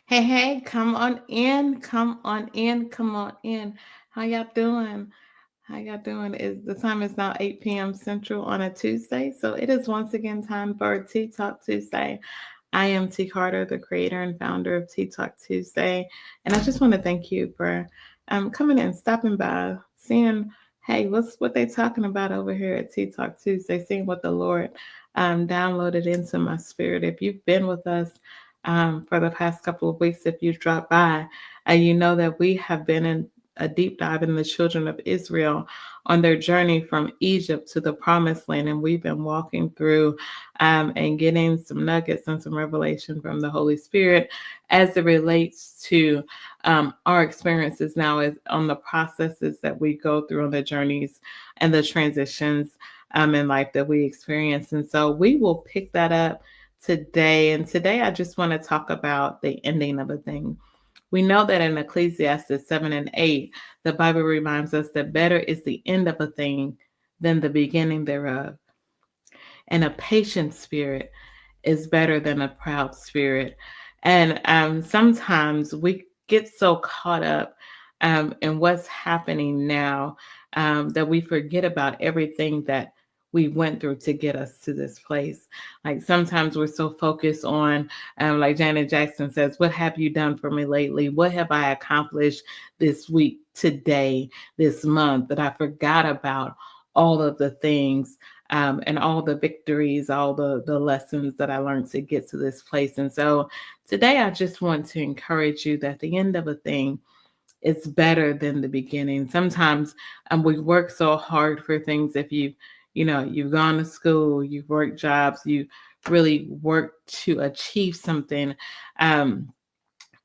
Hey, hey, come on in, come on in, come on in. How y'all doing? How y'all doing? Is the time is now 8 p.m. Central on a Tuesday. So it is once again time for Tea Talk Tuesday. I am T Carter, the creator and founder of Tea Talk Tuesday. And I just want to thank you for coming in, stopping by, seeing, hey, what they talking about over here at Tea Talk Tuesday, seeing what the Lord downloaded into my spirit. If you've been with us for the past couple of weeks, if you've dropped by, you know that we have been in a deep dive in the children of Israel on their journey from Egypt to the promised land. And we've been walking through and getting some nuggets and some revelation from the Holy Spirit as it relates to our experiences now is on the processes that we go through on the journeys and the transitions in life that we experience. And so we will pick that up today. And today I just want to talk about the ending of a thing. We know that in Ecclesiastes 7 and 8, the Bible reminds us that better is the end of a thing than the beginning thereof. And a patient spirit is better than a proud spirit. And sometimes we get so caught up in what's happening now that we forget about everything that we went through to get us to this place. Like sometimes we're so focused on, like Janet Jackson says, what have you done for me lately? What have I accomplished this week, today, this month, that I forgot about all of the things and all the victories, all the lessons that I learned to get to this place. And so today I just want to encourage you that the end of a thing is better than the beginning. Sometimes we work so hard for things. If you've gone to school, you've worked jobs, you really worked to achieve something. And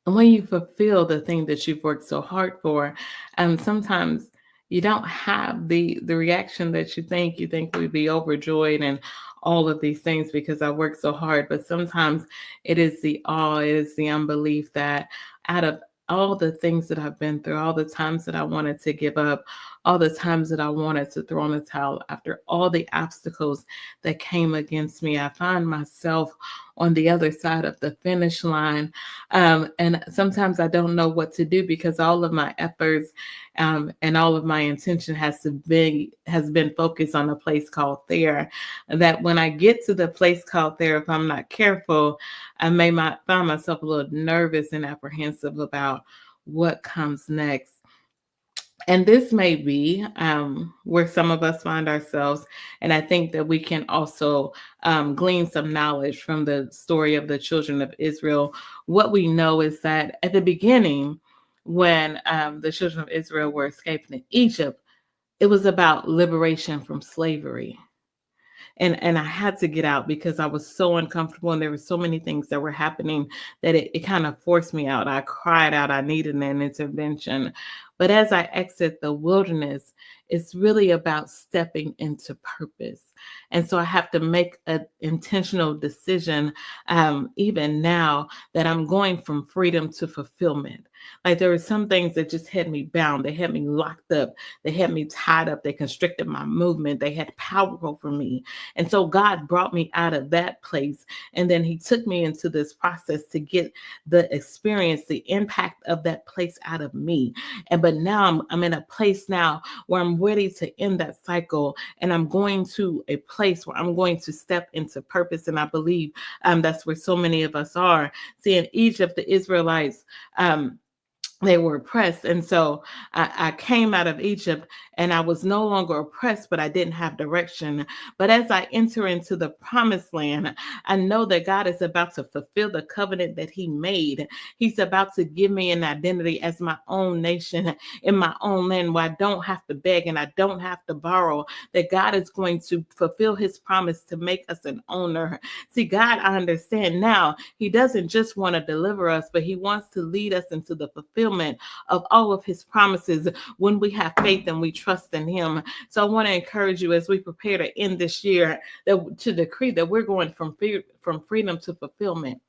when you fulfill the thing that you've worked so hard for, sometimes you don't have the reaction that you think. You think we'd be overjoyed and all of these things because I worked so hard. But sometimes it is the awe, it is the unbelief that out of all the things that I've been through, all the times that I wanted to give up, all the times that I wanted to throw in the towel, after all the obstacles that came against me, I find myself on the other side of the finish line. And sometimes I don't know what to do because all of my efforts and all of my intention has been focused on a place called there. That when I get to the place called there, if I'm not careful, I find myself a little nervous and apprehensive about what comes next. And this may be where some of us find ourselves. And I think that we can also glean some knowledge from the story of the children of Israel. What we know is that at the beginning, when the children of Israel were escaping in Egypt, it was about liberation from slavery. And I had to get out because I was so uncomfortable and there were so many things that were happening that it kind of forced me out. I cried out, I needed an intervention. But as I exit the wilderness, it's really about stepping into purpose. And so I have to make an intentional decision, even now, that I'm going from freedom to fulfillment. Like there were some things that just had me bound, they had me locked up, they had me tied up, they constricted my movement, they had power over me. And so God brought me out of that place. And then He took me into this process to get the experience, the impact of that place out of me. But now I'm in a place now where I'm ready to end that cycle. And I'm going to a place where I'm going to step into purpose. And I believe that's where so many of us are. See, in Egypt, the Israelites, they were oppressed. And so I came out of Egypt and I was no longer oppressed, but I didn't have direction. But as I enter into the promised land, I know that God is about to fulfill the covenant that He made. He's about to give me an identity as my own nation in my own land where I don't have to beg and I don't have to borrow, that God is going to fulfill His promise to make us an owner. See, God, I understand now, He doesn't just want to deliver us, but He wants to lead us into the fulfillment of all of His promises when we have faith and we trust in Him. So I want to encourage you as we prepare to end this year to decree that we're going from freedom to fulfillment.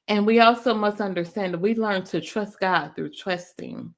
And we also must understand that we learn to trust God through trusting.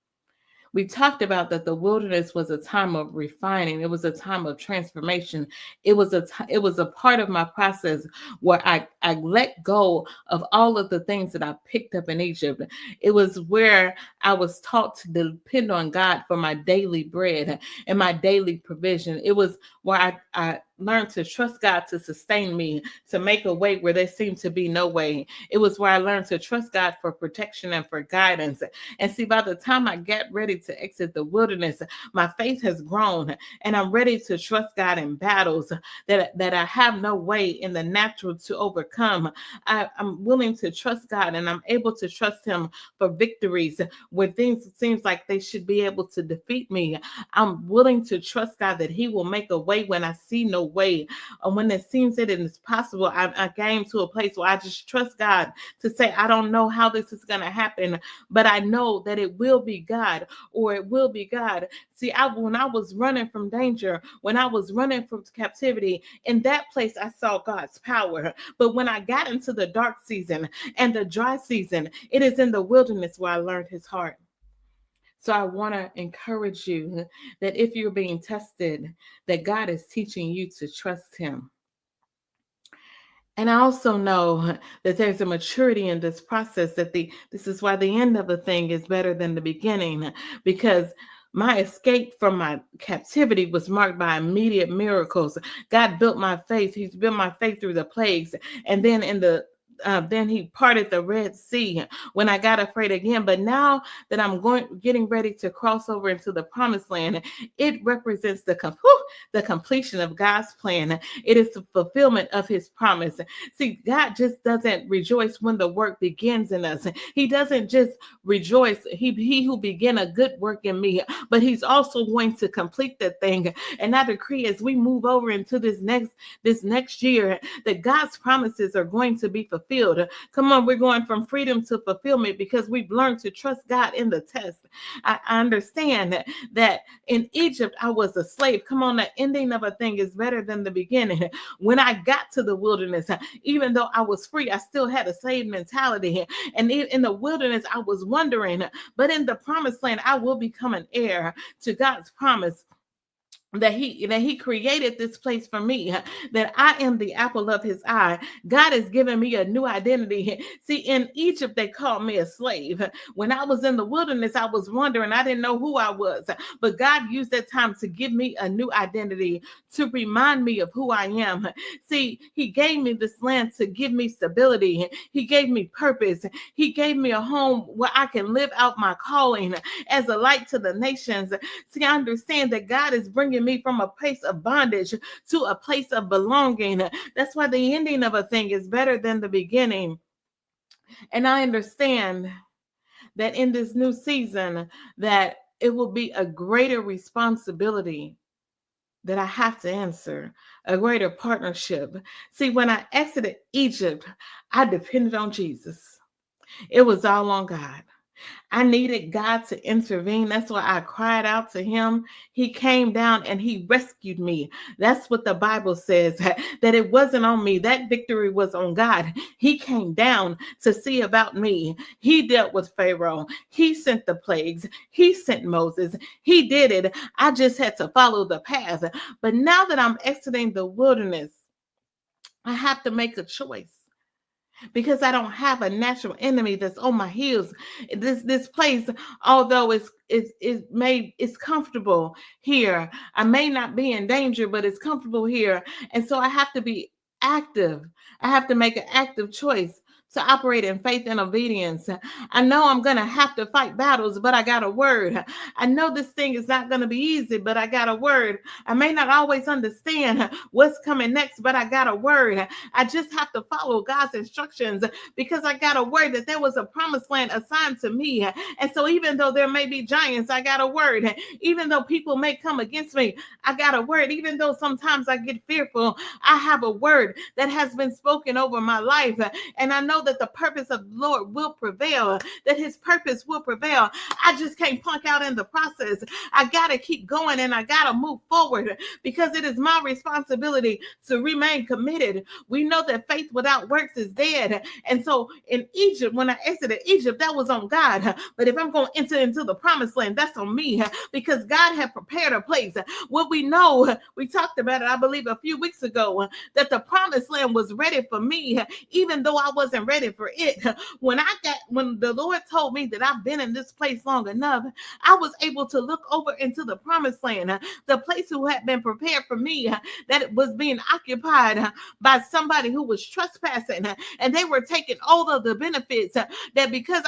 We talked about that the wilderness was a time of refining. It was a time of transformation. It was a part of my process where I let go of all of the things that I picked up in Egypt. It was where I was taught to depend on God for my daily bread and my daily provision. It was where I learned to trust God to sustain me, to make a way where there seemed to be no way. It was where I learned to trust God for protection and for guidance. And see, by the time I get ready to exit the wilderness, my faith has grown and I'm ready to trust God in battles that I have no way in the natural to overcome. I'm willing to trust God and I'm able to trust Him for victories when things seems like they should be able to defeat me. I'm willing to trust God that He will make a way when I see no way. Or when it seems that it is possible, I came to a place where I just trust God to say, I don't know how this is going to happen, but I know that it will be God, or it will be God. See, when I was running from danger, when I was running from captivity, in that place I saw God's power. But when I got into the dark season and the dry season, it is in the wilderness where I learned His heart. So I want to encourage you that if you're being tested, that God is teaching you to trust Him. And I also know that there's a maturity in this process, that this is why the end of a thing is better than the beginning, because my escape from my captivity was marked by immediate miracles. God built my faith. He's built my faith through the plagues. And then then He parted the Red Sea when I got afraid again. But now that I'm getting ready to cross over into the promised land, it represents the completion of God's plan. It is the fulfillment of His promise. See, God just doesn't rejoice when the work begins in us. He doesn't just rejoice. He who began a good work in me, but He's also going to complete that thing. And I decree, as we move over into this next year, that God's promises are going to be fulfilled. Come on, we're going from freedom to fulfillment because we've learned to trust God in the test. I understand that in Egypt, I was a slave. Come on, the ending of a thing is better than the beginning. When I got to the wilderness, even though I was free, I still had a slave mentality. And in the wilderness, I was wondering, but in the promised land, I will become an heir to God's promise. That he created this place for me, that I am the apple of His eye. God has given me a new identity. See, in Egypt they called me a slave. When I was in the wilderness, I was wondering, I didn't know who I was, but God used that time to give me a new identity, to remind me of who I am. See, He gave me this land to give me stability. He gave me purpose. He gave me a home where I can live out my calling as a light to the nations. See, I understand that God is bringing me from a place of bondage to a place of belonging. That's why the ending of a thing is better than the beginning. And I understand that in this new season, that it will be a greater responsibility that I have to answer, a greater partnership. See, when I exited Egypt, I depended on Jesus. It was all on God. I needed God to intervene. That's why I cried out to Him. He came down and He rescued me. That's what the Bible says, that it wasn't on me. That victory was on God. He came down to see about me. He dealt with Pharaoh. He sent the plagues. He sent Moses. He did it. I just had to follow the path. But now that I'm exiting the wilderness, I have to make a choice, because I don't have a natural enemy that's on my heels. This place, although it's comfortable here, I may not be in danger, but it's comfortable here, and so I have to be active. I have to make an active choice to operate in faith and obedience. I know I'm going to have to fight battles, but I got a word. I know this thing is not going to be easy, but I got a word. I may not always understand what's coming next, but I got a word. I just have to follow God's instructions, because I got a word that there was a promised land assigned to me. And so even though there may be giants, I got a word. Even though people may come against me, I got a word. Even though sometimes I get fearful, I have a word that has been spoken over my life. And I know know that the purpose of the Lord will prevail, that his purpose will prevail. I just can't punk out in the process. I got to keep going and I got to move forward because it is my responsibility to remain committed. We know that faith without works is dead. And so in Egypt, when I exited Egypt, that was on God. But if I'm going to enter into the promised land, that's on me because God had prepared a place. What we know, we talked about it, I believe, a few weeks ago, that the promised land was ready for me, even though I wasn't ready for it. When the Lord told me that I've been in this place long enough, I was able to look over into the promised land, the place who had been prepared for me, that it was being occupied by somebody who was trespassing, and they were taking all of the benefits that because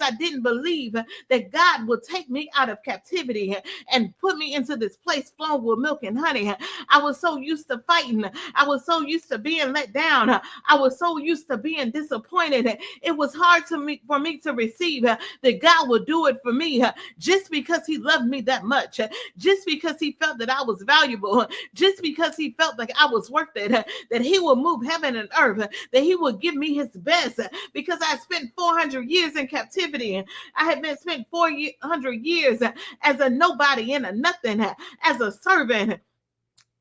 I didn't believe that God would take me out of captivity and put me into this place flowing with milk and honey. I was so used to fighting. I was so used to being let down. I was so used to being disappointed. It was hard for me to receive that God would do it for me just because he loved me that much, just because he felt that I was valuable, just because he felt like I was worth it, that he would move heaven and earth, that he would give me his best because I spent 400 years in captivity. I had been spent 400 years as a nobody and a nothing, as a servant.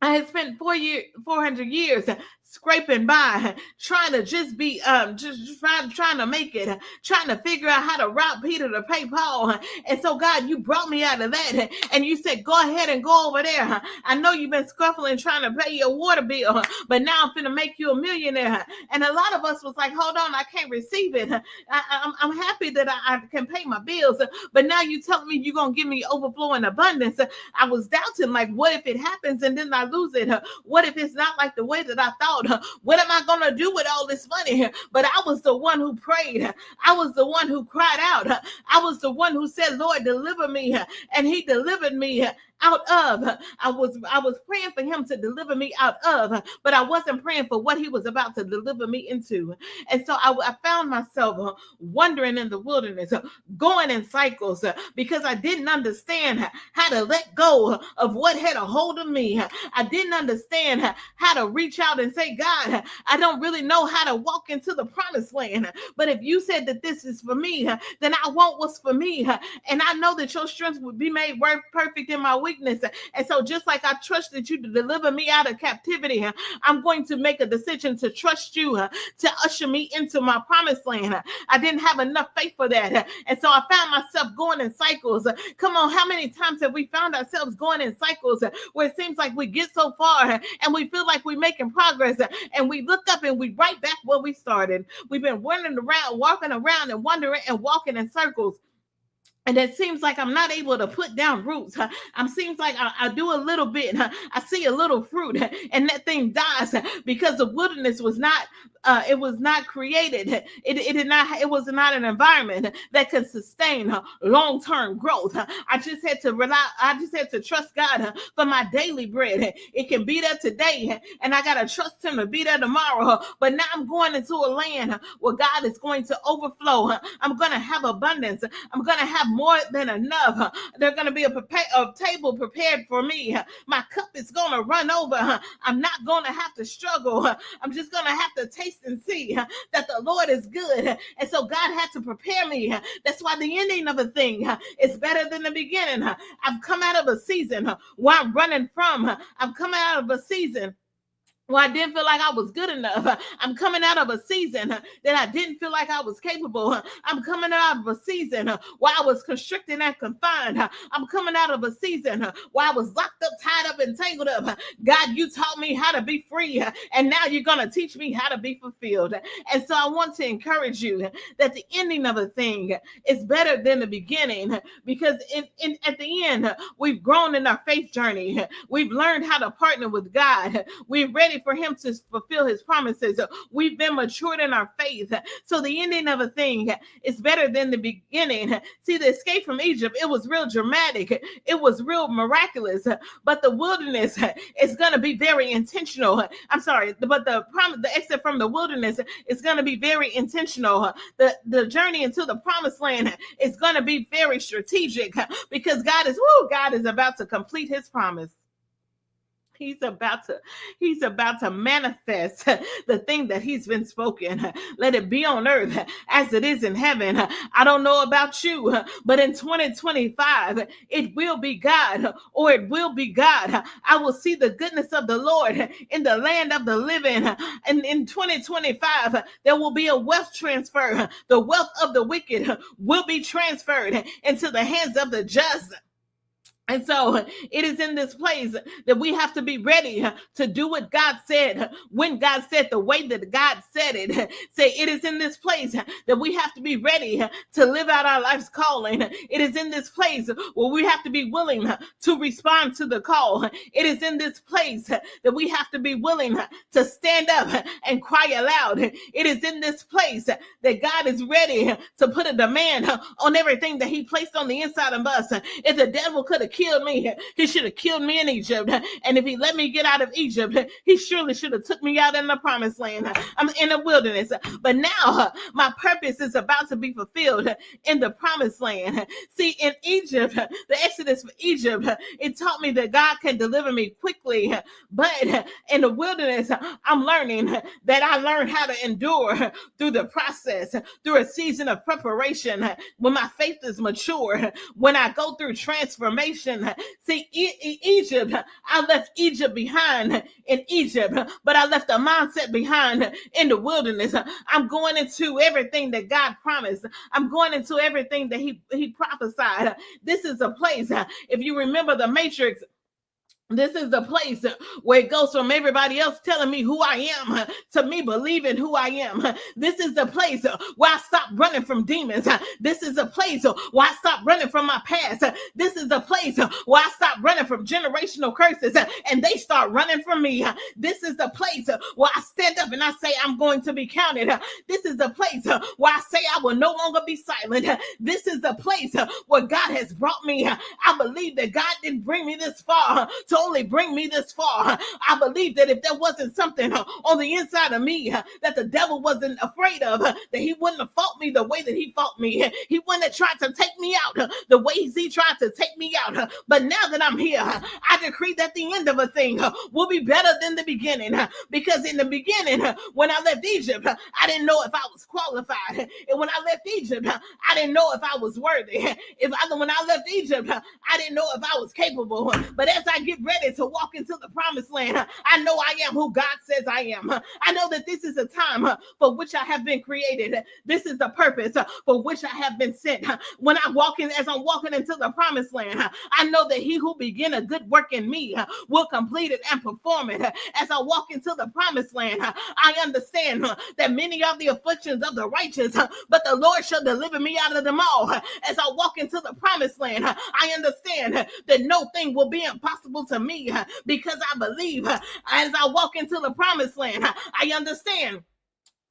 I had spent 400 years scraping by, trying to just be, just trying to make it, trying to figure out how to rob Peter to pay Paul. And so, God, you brought me out of that, and you said, go ahead and go over there. I know you've been scuffling trying to pay your water bill, but now I'm finna make you a millionaire. And a lot of us was like, hold on, I can't receive it. I'm happy that I can pay my bills, but now you telling me you're gonna give me overflowing abundance. I was doubting, like, what if it happens and then I lose it? What if it's not like the way that I thought? What am I going to do with all this money? But I was the one who prayed. I was the one who cried out. I was the one who said, Lord, deliver me. And he delivered me out of. I was praying for him to deliver me out of, but I wasn't praying for what he was about to deliver me into. And so I found myself wandering in the wilderness, going in cycles, because I didn't understand how to let go of what had a hold of me. I didn't understand how to reach out and say, God, I don't really know how to walk into the promised land, but if you said that this is for me, then I want what's for me. And I know that your strength would be made perfect in my weakness. And so just like I trusted you to deliver me out of captivity, I'm going to make a decision to trust you to usher me into my promised land. I didn't have enough faith for that. And so I found myself going in cycles. Come on, how many times have we found ourselves going in cycles where it seems like we get so far and we feel like we're making progress and we look up and we right back where we started. We've been running around, walking around and wandering and walking in circles. And it seems like I'm not able to put down roots. It seems like I do a little bit. I see a little fruit, and that thing dies because the wilderness was not. It was not created. It did not. It was not an environment that could sustain long-term growth. I just had to rely. I just had to trust God for my daily bread. It can be there today, and I gotta trust Him to be there tomorrow. But now I'm going into a land where God is going to overflow. I'm gonna have abundance. I'm gonna have more than enough. There's going to be a table prepared for me. My cup is going to run over. I'm not going to have to struggle. I'm just going to have to taste and see that the Lord is good. And so God had to prepare me. That's why the ending of a thing is better than the beginning. I've come out of a season where I'm running from. I'm coming out of a season well, I didn't feel like I was good enough. I'm coming out of a season that I didn't feel like I was capable. I'm coming out of a season where I was constricted and confined. I'm coming out of a season where I was locked up, tied up, and tangled up. God, you taught me how to be free, and now you're going to teach me how to be fulfilled. And so I want to encourage you that the ending of a thing is better than the beginning, because at the end, we've grown in our faith journey. We've learned how to partner with God. We're ready for him to fulfill his promises. We've been matured in our faith. So the ending of a thing is better than the beginning. See, the escape from Egypt, it was real dramatic. It was real miraculous. But the wilderness is going to be very intentional. I'm sorry, but the exit from the wilderness is going to be very intentional. The journey into the promised land is going to be very strategic, because God is about to complete his promise. He's about to manifest the thing that he's been spoken. Let it be on earth as it is in heaven. I don't know about you, but in 2025, it will be God, or it will be God. I will see the goodness of the Lord in the land of the living. And in 2025, there will be a wealth transfer. The wealth of the wicked will be transferred into the hands of the just. And so it is in this place that we have to be ready to do what God said, when God said, the way that God said it. Say, it is in this place that we have to be ready to live out our life's calling. It is in this place where we have to be willing to respond to the call. It is in this place that we have to be willing to stand up and cry aloud. It is in this place that God is ready to put a demand on everything that he placed on the inside of us. If the devil could have killed me, he should have killed me in Egypt. And if he let me get out of Egypt, he surely should have took me out in the promised land. I'm in the wilderness. But now my purpose is about to be fulfilled in the promised land. See, in Egypt, the Exodus for Egypt, it taught me that God can deliver me quickly. But in the wilderness, I'm learning that I learned how to endure through the process, through a season of preparation, when my faith is mature, when I go through transformation. See, Egypt, I left Egypt behind in Egypt, but I left a mindset behind in the wilderness. I'm going into everything that God promised. I'm going into everything that he prophesied. This is a place, if you remember the Matrix, this is the place where it goes from everybody else telling me who I am to me believing who I am. This is the place where I stop running from demons. This is the place where I stop running from my past. This is the place where I stop running from generational curses and they start running from me. This is the place where I stand up and I say I'm going to be counted. This is the place where I say I will no longer be silent. This is the place where God has brought me. I believe that God didn't bring me this far to only bring me this far. I believe that if there wasn't something on the inside of me that the devil wasn't afraid of, that he wouldn't have fought me the way that he fought me. He wouldn't have tried to take me out the way he tried to take me out. But now that I'm here, I decree that the end of a thing will be better than the beginning. Because in the beginning, when I left Egypt, I didn't know if I was qualified. And when I left Egypt, I didn't know if I was worthy. When I left Egypt, I didn't know if I was capable. But as I get ready to walk into the promised land, I know I am who God says I am. I know that this is a time for which I have been created. This is the purpose for which I have been sent. When I walk in, as I'm walking into the promised land, I know that he who began a good work in me will complete it and perform it. As I walk into the promised land, I understand that many are the afflictions of the righteous, but the Lord shall deliver me out of them all. As I walk into the promised land, I understand that no thing will be impossible to me because I believe. As I walk into the promised land, I understand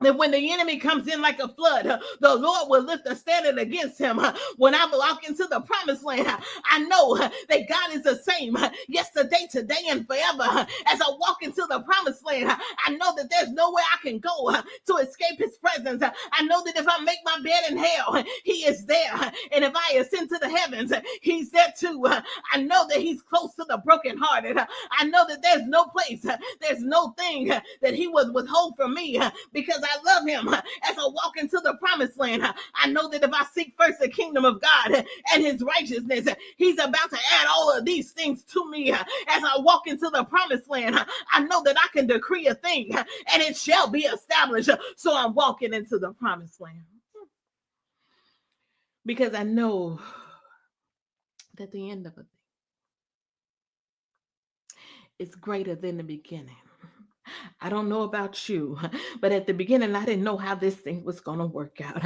that when the enemy comes in like a flood, the Lord will lift a standard against him. When I walk into the promised land, I know that God is the same yesterday, today, and forever. As I walk into the promised land, I know that there's nowhere I can go to escape his presence. I know that if I make my bed in hell, he is there. And if I ascend to the heavens, he's there too. I know that he's close to the brokenhearted. I know that there's no place, there's no thing that he would withhold from me because I love him. As I walk into the promised land, I know that if I seek first the kingdom of God and his righteousness, he's about to add all of these things to me. As I walk into the promised land, I know that I can decree a thing and it shall be established. So I'm walking into the promised land because I know that the end of it is greater than the beginning. I don't know about you, but at the beginning, I didn't know how this thing was going to work out.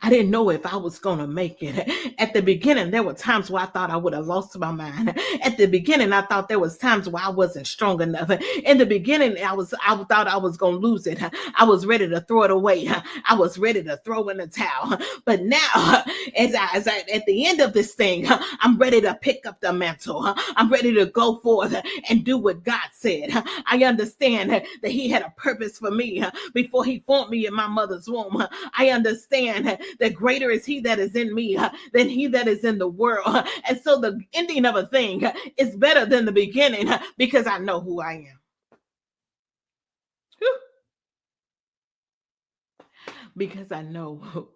I didn't know if I was going to make it. At the beginning, there were times where I thought I would have lost my mind. At the beginning, I thought there was times where I wasn't strong enough. In the beginning, I thought I was going to lose it. I was ready to throw it away. I was ready to throw in the towel. But now, as I at the end of this thing, I'm ready to pick up the mantle. I'm ready to go forth and do what God said. I understand that he had a purpose for me before he formed me in my mother's womb. I understand that greater is he that is in me than he that is in the world. And so the ending of a thing is better than the beginning because I know who I am. Whew. Because I know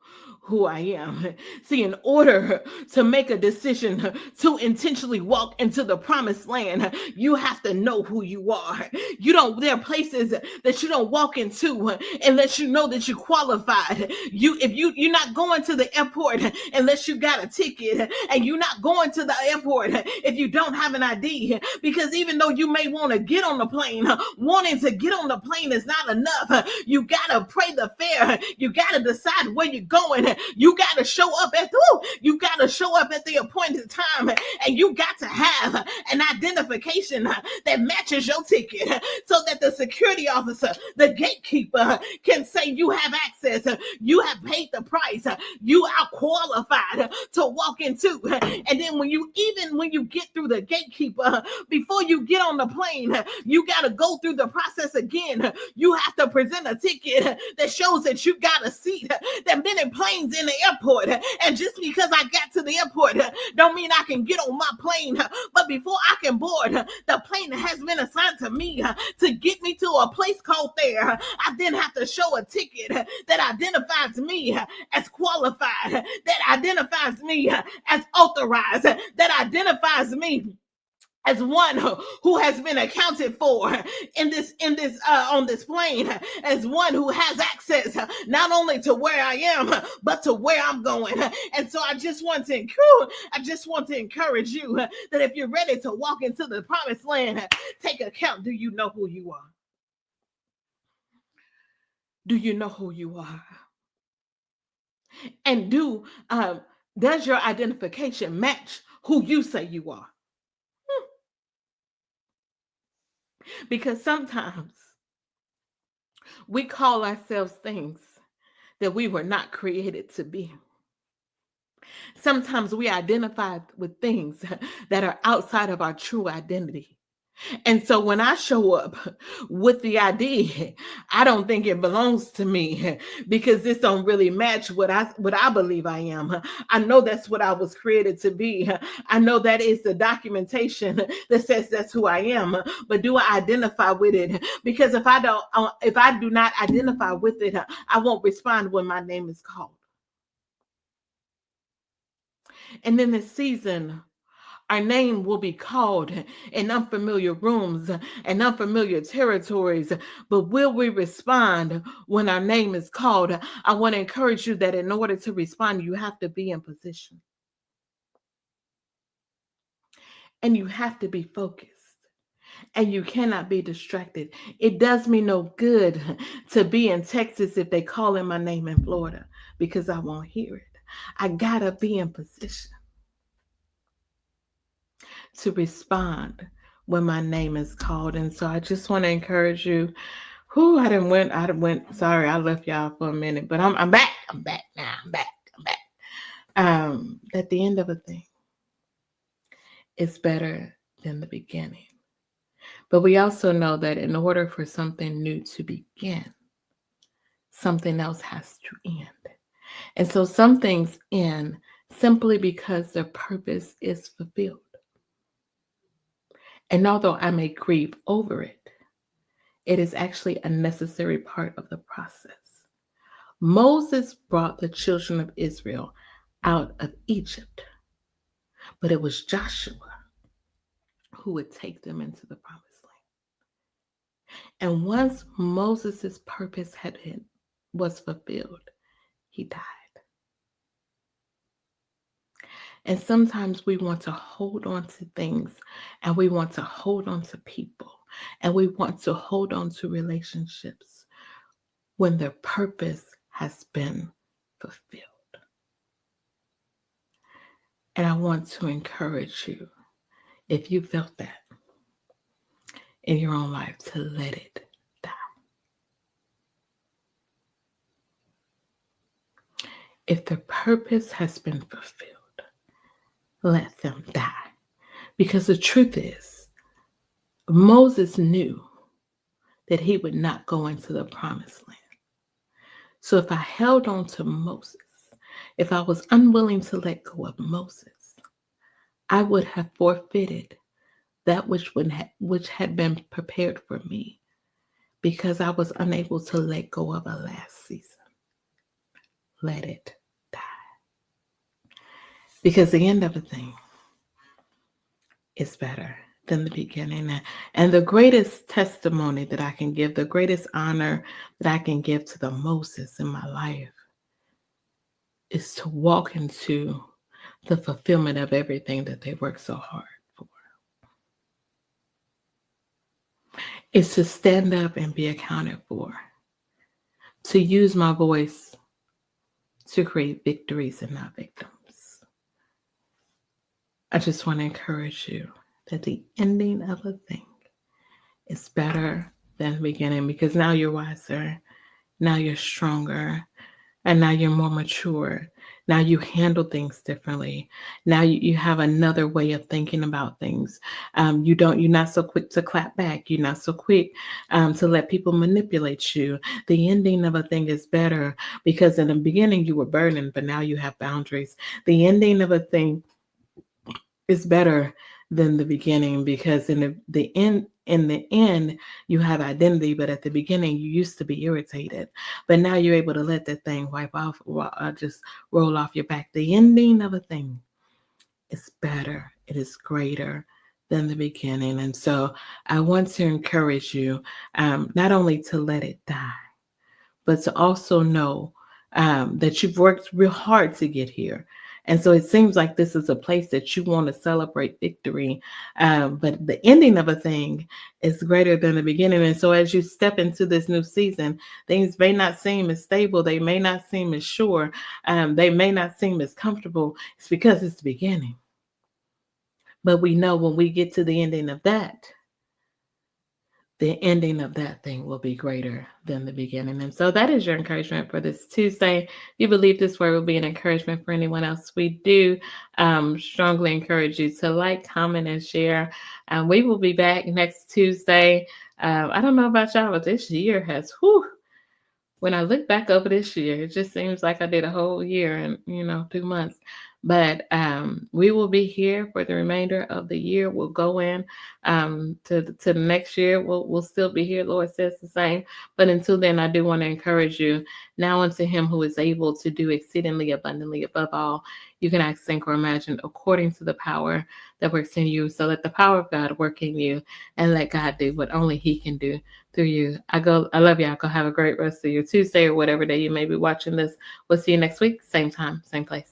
who I am. See, in order to make a decision to intentionally walk into the promised land, you have to know who you are. You don't, there are places that you don't walk into unless you know that you qualified. You're not going to the airport unless you got a ticket, and you're not going to the airport if you don't have an ID. Because even though you may want to get on the plane, wanting to get on the plane is not enough. You gotta pray the fare. You gotta decide where you're going. You gotta show up at the appointed time, and you got to have an identification that matches your ticket, so that the security officer, the gatekeeper, can say you have access, you have paid the price, you are qualified to walk into. And then when you get through the gatekeeper, before you get on the plane, you got to go through the process again. You have to present a ticket that shows that you got a seat. There have been planes in the airport, and just because I got to the airport don't mean I can get on my plane. But before I can board the plane that has been assigned to me to get me to a place called there, I then have to show a ticket that identifies me as qualified, that identifies me as authorized, that identifies me as one who has been accounted for in this on this plane, as one who has access not only to where I am but to where I'm going. And so I just want to encourage you that if you're ready to walk into the promised land, take account. Do you know who you are? Do you know who you are? And does your identification match who you say you are? Because sometimes we call ourselves things that we were not created to be. Sometimes we identify with things that are outside of our true identity. And so when I show up with the ID, I don't think it belongs to me because this don't really match what I believe I am. I know that's what I was created to be. I know that is the documentation that says that's who I am. But do I identify with it? Because if I do not identify with it, I won't respond when my name is called. And in this season, our name will be called in unfamiliar rooms and unfamiliar territories, but will we respond when our name is called? I want to encourage you that in order to respond, you have to be in position and you have to be focused. And you cannot be distracted. It does me no good to be in Texas if they call in my name in Florida because I won't hear it. I gotta be in position to respond when my name is called. And so I just want to encourage you. Who I didn't went. Sorry, I left y'all for a minute, but I'm back. I'm back now. I'm back. At the end of a thing, it's better than the beginning. But we also know that in order for something new to begin, something else has to end. And so some things end simply because their purpose is fulfilled. And although I may grieve over it, it is actually a necessary part of the process. Moses brought the children of Israel out of Egypt, but it was Joshua who would take them into the promised land. And once Moses' purpose was fulfilled, he died. And sometimes we want to hold on to things, and we want to hold on to people, and we want to hold on to relationships when their purpose has been fulfilled. And I want to encourage you, if you felt that in your own life, to let it die. If the purpose has been fulfilled, let them die. Because the truth is, Moses knew that he would not go into the promised land. So if I held on to Moses, if I was unwilling to let go of Moses, I would have forfeited that which had been prepared for me because I was unable to let go of a last season. Let it die. Because the end of a thing is better than the beginning. And the greatest testimony that I can give, the greatest honor that I can give to the Moses in my life is to walk into the fulfillment of everything that they worked so hard for. It's to stand up and be accounted for, to use my voice to create victories and not victims. I just want to encourage you that the ending of a thing is better than the beginning because now you're wiser, now you're stronger, and now you're more mature. Now you handle things differently. Now you have another way of thinking about things. You're not so quick to clap back. You're not so quick to let people manipulate you. The ending of a thing is better because in the beginning you were burdened, but now you have boundaries. The ending of a thing is better than the beginning because in the end you have identity, but at the beginning you used to be irritated, but now you're able to let that thing wipe off or just roll off your back. The ending of a thing is better, it is greater than the beginning. And so I want to encourage you not only to let it die, but to also know that you've worked real hard to get here. And so it seems like this is a place that you want to celebrate victory. But the ending of a thing is greater than the beginning. And so as you step into this new season, things may not seem as stable. They may not seem as sure. They may not seem as comfortable. It's because it's the beginning. But we know when we get to the ending of that, the ending of that thing will be greater than the beginning. And so that is your encouragement for this Tuesday. If you believe this word will be an encouragement for anyone else, we do strongly encourage you to like, comment, and share. We will be back next Tuesday. I don't know about y'all, but this year has, when I look back over this year, it just seems like I did a whole year and 2 months. But we will be here for the remainder of the year. We'll go in to the next year. We'll still be here. Lord says the same. But until then, I do want to encourage you now unto Him who is able to do exceedingly abundantly above all you can ask, think, or imagine, according to the power that works in you. So let the power of God work in you, and let God do what only He can do through you. I love y'all. Go have a great rest of your Tuesday or whatever day you may be watching this. We'll see you next week. Same time, same place.